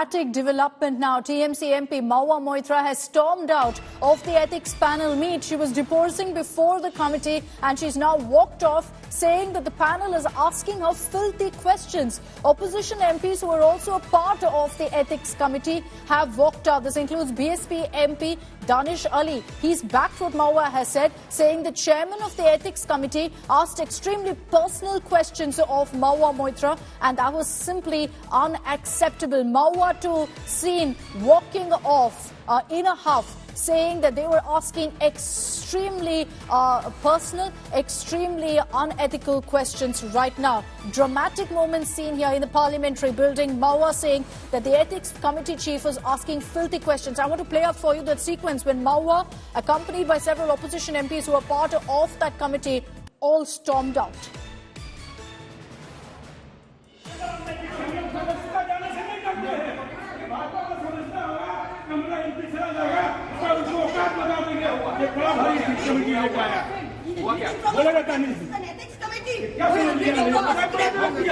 dramatic development now. TMC MP Mahua Moitra has stormed out of the ethics panel meet. She was deposing before the committee and she's now walked off, saying that the panel is asking her filthy questions. Opposition MPs who are also a part of the ethics committee have walked out. This includes BJP MP Danish Ali. He's backed what Mahua has said, saying the chairman of the ethics committee asked extremely personal questions of Mahua Moitra, and that was simply unacceptable. Mahua too seen walking off in a huff, saying that they were asking extremely personal, extremely unethical questions right now. Dramatic moments seen here in the parliamentary building. Mahua saying that the ethics committee chief was asking filthy questions. I want to play up for you that sequence when Mahua, accompanied by several opposition MPs who were part of that committee, all stormed out.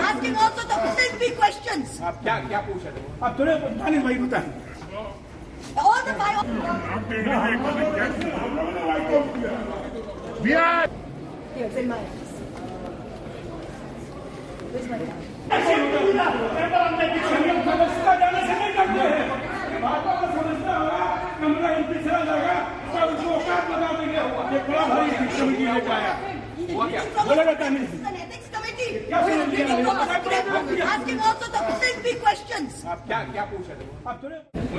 Asking also the filthy questions. All the five. We are. Here's in my hands. Where's my hand? Asking also the filthy questions. Where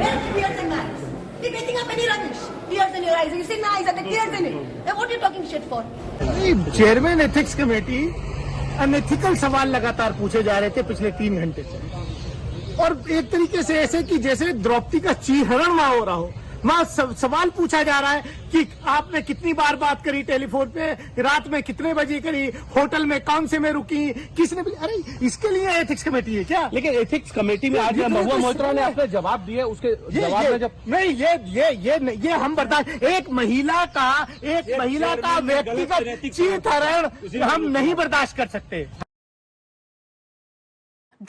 are the tears in my eyes? You're getting up and you're rubbish. Tears in your eyes. You see my eyes and the tears in it. Then what are you talking shit for? Chairman ethics committee unethical सवाल लगातार पूछे जा रहे थे पिछले 3 घंटे से, और एक तरीके से ऐसे कि जैसे द्रौपदी का चीहरण वहां हो रहा हो। वहां सवाल पूछा जा रहा है कि आपने कितनी बार बात करी टेलीफोन पे, रात में कितने बजे करी, होटल में कौन से में रुकी, किसने। अरे इसके लिए एथिक्स कमेटी है क्या? लेकिन एथिक्स कमेटी में आज महुआ मोइत्रा ने अपने जवाब दिए, उसके जवाब में जब नहीं ये हम बर्दाश्त, एक महिला का व्यक्तिगत चीहरण हम नहीं बर्दाश्त कर सकते।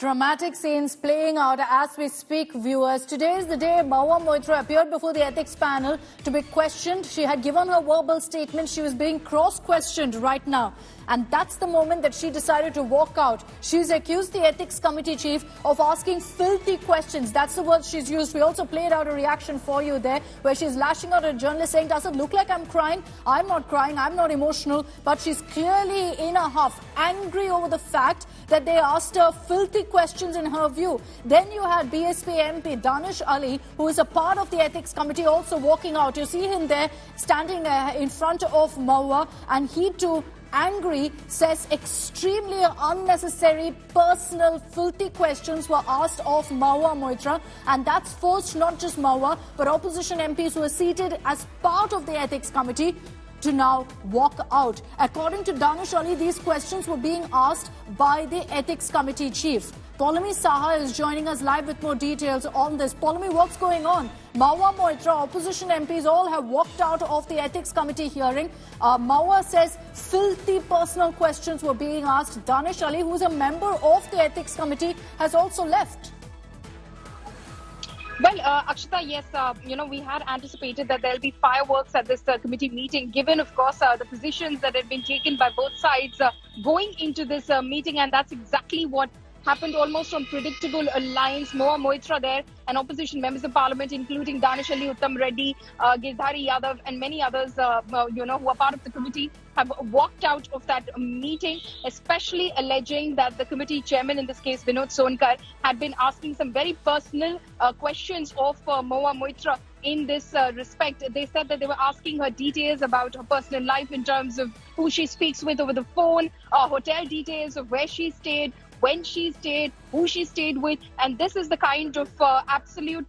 Dramatic scenes playing out as we speak, viewers. Today is the day Mahua Moitra appeared before the ethics panel to be questioned. She had given her verbal statement. She was being cross-questioned right now. And that's the moment that she decided to walk out. She's accused the ethics committee chief of asking filthy questions. That's the word she's used. We also played out a reaction for you there where she's lashing out at a journalist saying, does it look like I'm crying? I'm not crying. I'm not emotional. But she's clearly in a huff, angry over the fact that they asked her filthy questions in her view. Then you had BJP MP Danish Ali, who is a part of the ethics committee, also walking out. You see him there standing in front of Mahua, and he too, angry, says extremely unnecessary, personal, filthy questions were asked of Mahua Moitra, and that's forced not just Mahua but opposition MPs who are seated as part of the ethics committee to now walk out. According to Danish Ali, these questions were being asked by the ethics committee chief. Polami Saha is joining us live with more details on this. Polami, what's going on? Mahua Moitra, opposition MPs all have walked out of the ethics committee hearing. Mahua says filthy personal questions were being asked. Danish Ali, who is a member of the ethics committee, has also left. Well, Akshita, yes, we had anticipated that there'll be fireworks at this committee meeting, given, of course, the positions that had been taken by both sides going into this meeting. And that's exactly what happened, almost on predictable lines. Mahua Moitra there and opposition members of parliament, including Danish Ali, Uttam Reddy, Girdhari Yadav and many others, who are part of the committee, have walked out of that meeting, especially alleging that the committee chairman, in this case Vinod Sonkar, had been asking some very personal questions of Mahua Moitra. In this respect, they said that they were asking her details about her personal life in terms of who she speaks with over the phone, hotel details of where she stayed, when she stayed, who she stayed with, and this is the kind of absolute,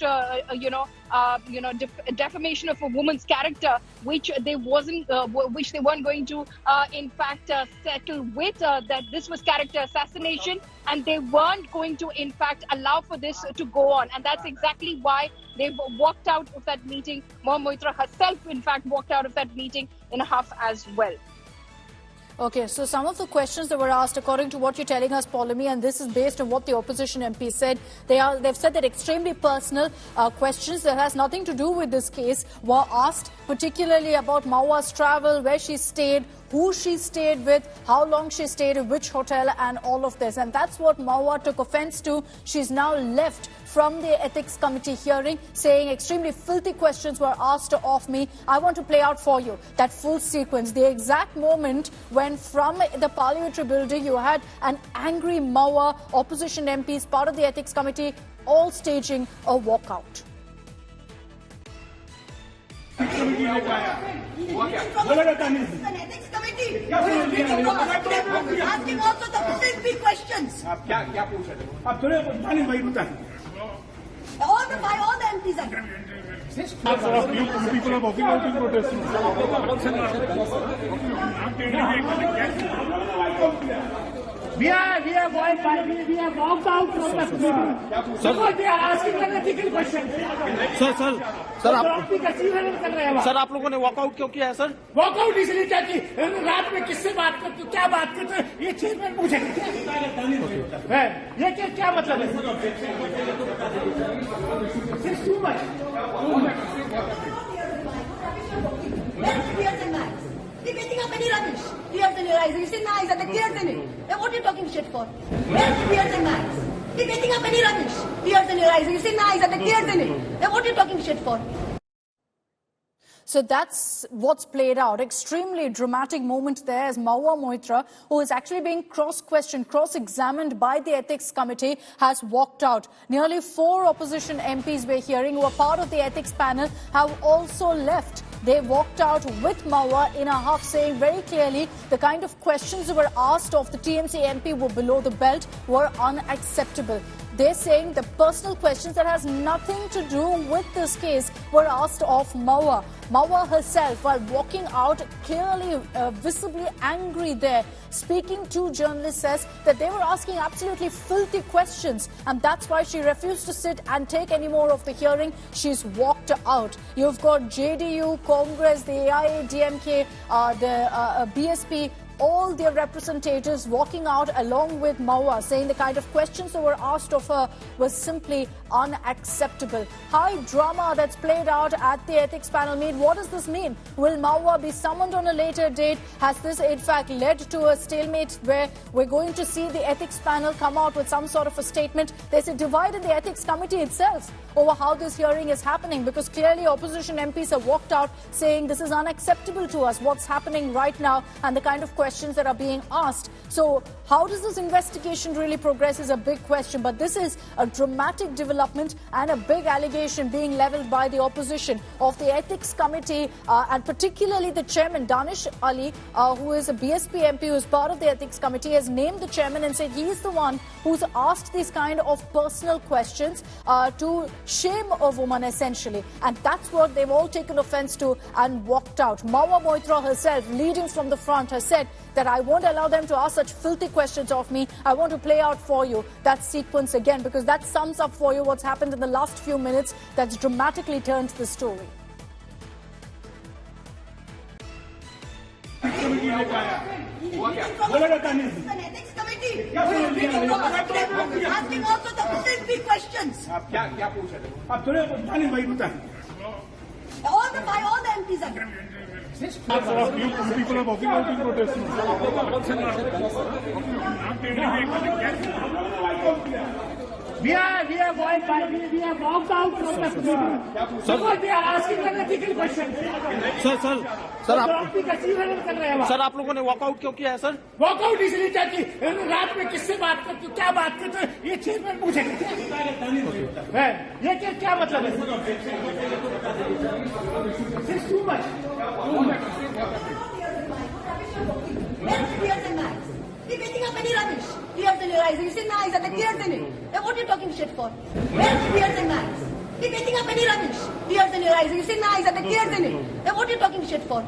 defamation of a woman's character, which they weren't going to, in fact, settle with. That this was character assassination, and they weren't going to, in fact, allow for this to go on, and that's exactly why they've walked out of that meeting. Mahua Moitra herself, in fact, walked out of that meeting in a huff as well. Okay, so some of the questions that were asked, according to what you're telling us, Paulami, and this is based on what the opposition MP said, they've said that extremely personal questions that has nothing to do with this case were asked, particularly about Mahua's travel, where she stayed, who she stayed with, how long she stayed in which hotel, and all of this. And that's what Mahua took offense to. She's now left from the Ethics Committee hearing, saying extremely filthy questions were asked of me. I want to play out for you that full sequence, the exact moment when from the parliamentary building you had an angry Mahua, opposition MPs, part of the Ethics Committee, all staging a walkout. An ethics committee asking also the filthy questions. All the MPs are there. People are walking out in protest. We have walked out from the committee. Because they are asking an ethical question. Sir आप लोगों ने walkout क्यों किया है sir? Walkout इसलिए क्या कि रात में किससे बात करते हो, क्या बात करते हो, ये चेयरमैन पूछेगा ये क्या मतलब है? It's too much. Debating up any rubbish. Tears in your eyes. You say nice and the tears in it. Then what are you talking shit for? Where's the tears and eyes? Debating up any rubbish. Tears in your eyes. You say nice and the tears in it. Then what are you talking shit for? So that's what's played out. Extremely dramatic moment there as Mahua Moitra, who is actually being cross-questioned, cross-examined by the Ethics Committee, has walked out. Nearly 4 opposition MPs we're hearing who are part of the ethics panel have also left. They walked out with Mahua in a huff, saying very clearly the kind of questions that were asked of the TMC MP were below the belt, were unacceptable. They're saying the personal questions that has nothing to do with this case were asked of Mahua. Mahua herself, while walking out, clearly visibly angry there, speaking to journalists, says that they were asking absolutely filthy questions, and that's why she refused to sit and take any more of the hearing. She's walked out. You've got JDU, Congress, the AIADMK, the BSP, all their representatives walking out along with Mahua, saying the kind of questions that were asked of her was simply unacceptable. High drama that's played out at the ethics panel meet. What does this mean? Will Mahua be summoned on a later date? Has this in fact led to a stalemate where we're going to see the ethics panel come out with some sort of a statement? There's a divide in the ethics committee itself over how this hearing is happening, because clearly opposition MPs have walked out saying this is unacceptable to us, what's happening right now and the kind of questions that are being asked. So how does this investigation really progress is a big question, but this is a dramatic development and a big allegation being leveled by the opposition of the ethics committee, and particularly the chairman, Danish Ali, who is a BSP MP who is part of the ethics committee, has named the chairman and said he is the one who's asked these kind of personal questions to shame a woman, essentially. And that's what they've all taken offense to and walked out. Mahua Moitra herself, leading from the front, has said that I won't allow them to ask such filthy questions of me. I want to play out for you that sequence again, because that sums up for you what's happened in the last few minutes that's dramatically turned the story. An ethics committee asking also the filthy questions. All the MPs are there. People are walking out in protest. We have walked out from the committee. Because they are asking an ethical question. Sir आप लोगों ने walkout क्यों किया है sir? Walkout इसलिए क्या कि रात में किससे बात करते हो, क्या बात करते हो, ये चेयरमैन पूछेगा ये क्या मतलब है? It's too much. Debating up any rubbish. Tears in your eyes. You say nice and the tears in it. Then what are you talking shit for? Where's the tears and eyes? Debating up any rubbish. Tears in your eyes. You say nice and the tears in it. Then what are you talking shit for?